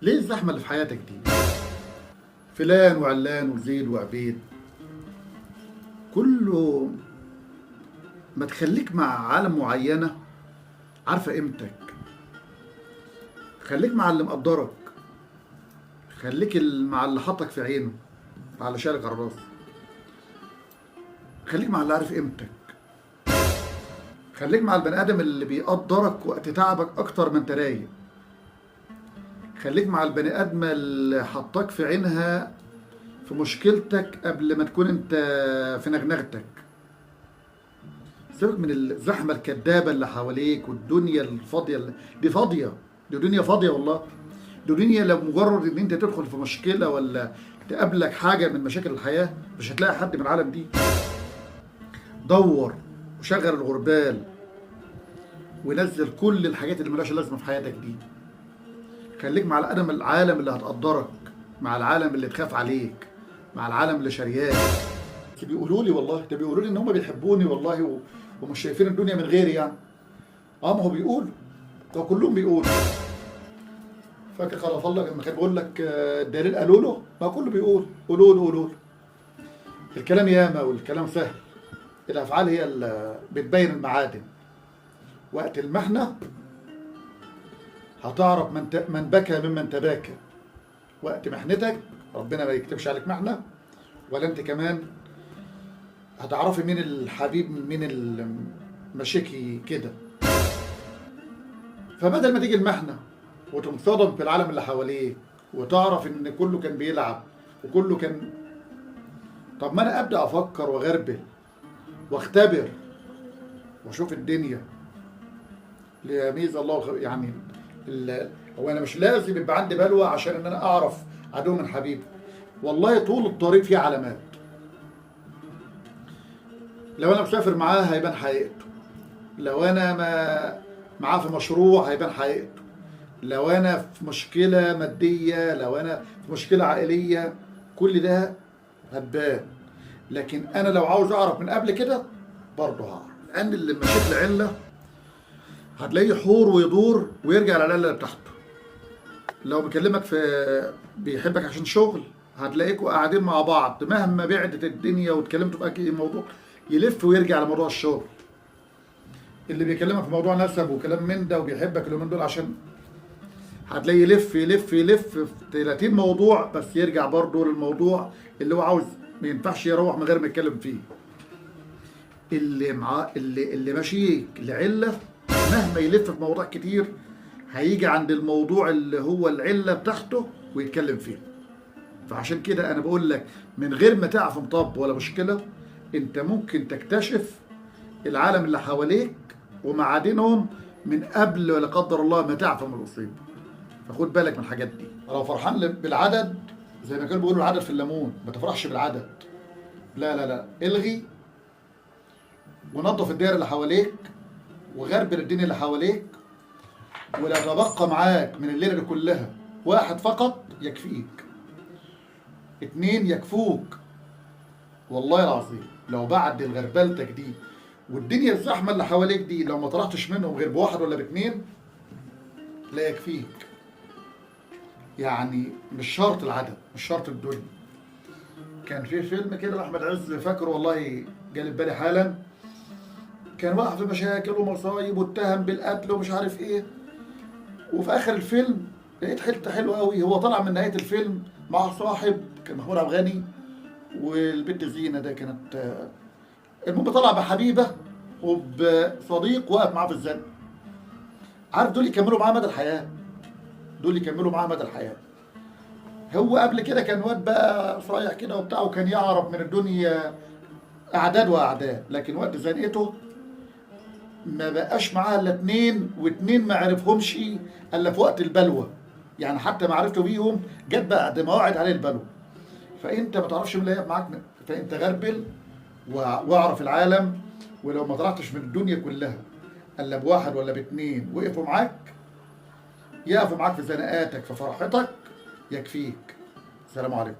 ليه الزحمة اللي في حياتك دي؟ فلان وعلان وزيد وعبيد، كله. ما تخليك مع عالم معينة عارفة قيمتك، خليك مع اللي مقدرك، خليك مع اللي حطك في عينه، مع اللي شارك على راسه، خليك مع اللي عارف قيمتك، خليك مع البني آدم اللي بيقدرك وقت تعبك أكتر ما أنت رايق، خليك مع البني آدم اللي حطك في عينها في مشكلتك قبل ما تكون أنت في نغنغتك. سيبك من الزحمة الكدابة اللي حواليك والدنيا الفاضية دي فاضية، دي دنيا فاضية والله. دي دنيا لو مجرد ان انت تدخل في مشكلة ولا تقابلك حاجة من مشاكل الحياة مش هتلاقي حد من العالم دي. دور وشغل الغربال ونزل كل الحاجات اللي ملهاش لازمة في حياتك دي. خليك مع العالم اللي هتقدرك، مع العالم اللي تخاف عليك، مع العالم اللي شرياك. بيقولوا لي والله، ده بيقولوا لي ان هم بيحبوني والله ومش شايفين الدنيا من غيري يعني. ما هو بيقولوا، ده كلهم بيقولوا. فاكر خلف الله لما كان بيقول لك الدليل قالوا له؟ ما كله بيقول قولوا له قولوا له. الكلام ياما والكلام سهل، الافعال هي اللي بتبين المعادن. وقت المحنه هتعرف من بكى ممن تباكى. وقت محنتك ربنا ما يكتبش عليك محنه، ولا انت كمان هتعرفي مين الحبيب من مين المشاكي كده. فبدل ما تيجي المحنه وتنصدم في العالم اللي حواليك وتعرف ان كله كان بيلعب وكله كان، طب ما انا ابدا افكر واغربل واختبر واشوف الدنيا ليميز الله يعني. هو انا مش لازم يبقى عندي بلوى عشان ان انا اعرف عدو من حبيبي. والله طول الطريق فيه علامات. لو انا مسافر معاه هيبان حقيقته، لو انا معاه في مشروع هيبان حقيقته، لو انا في مشكله ماديه، لو انا في مشكله عائليه، كل ده هتبان. لكن انا لو عاوز اعرف من قبل كده برضه هعرف، لان اللي مشيت لعله هتلاقيه يحور ويدور ويرجع للعله اللي بتاعته. لو بكلمك في بيحبك عشان شغل هتلاقيكوا قاعدين مع بعض مهما بعدت الدنيا واتكلمتوا في اي موضوع يلف ويرجع لموضوع الشغل. اللي بيكلمك في موضوع نسب وكلام من ده وبيحبك اليومين دول عشان، هتلاقيه يلف يلف يلف في 30 موضوع بس يرجع برضه للموضوع اللي هو عاوز. ما ينفعش يروح من غير ما يتكلم فيه. اللي معاه اللي ماشي لعله مهما يلف في مواضيع كتير هيجي عند الموضوع اللي هو العله بتاعته ويتكلم فيه. فعشان كده انا بقول لك من غير ما تعرف مطب ولا مشكله انت ممكن تكتشف العالم اللي حواليك ومعادنهم من قبل ولا قدر الله ما تعرف من المصيبه. فخد بالك من الحاجات دي. لو فرحان بالعدد زي ما كانوا بيقولوا العدد في الليمون، ما تفرحش بالعدد. لا لا لا، الغي ونظف الدائره اللي حواليك وغربل الدنيا اللي حواليك. ولو تبقى معاك من الليله دي كلها واحد فقط يكفيك، 2 يكفوك والله العظيم. لو بعد الغربلتك دي والدنيا الزحمه اللي حواليك دي لو ما طلعتش منهم غير بواحد ولا ب2 لا يكفيك. يعني مش شرط العدد، مش شرط الدنيا. كان في فيلم كده لاحمد عز فاكره والله جالي في بالي حالا، كان واقع في مشاكل ومصايب واتهم بالقتل ومش عارف ايه، وفي اخر الفيلم لقيت حته حلوه قوي. هو طلع من نهايه الفيلم مع صاحب كان محمود عبد الغني والبنت زينه ده كانت، المهم طلع بحبيبه وبصديق واقف معاه في الزنقه. عارف دول يكملوا معاه مدى الحياه، دول يكملوا معاه مدى الحياه. هو قبل كده كان واد بقى صايع كده وبتاع وكان يعرف من الدنيا اعداد واعداد، لكن وقت زنقته ما بقاش معاه الا 2 و2 ما عرفهمش الا في وقت البلوى. يعني حتى معرفته بيهم جت بعد ما وقعت عليه البلوى. فانت ما تعرفش مين اللي هيقف معاك، فانت غربل واعرف العالم. ولو ما طلعتش من الدنيا كلها الا بواحد ولا ب2 وقفوا معاك، يقفوا معاك في زنقاتك في فرحتك يكفيك. السلام عليكم.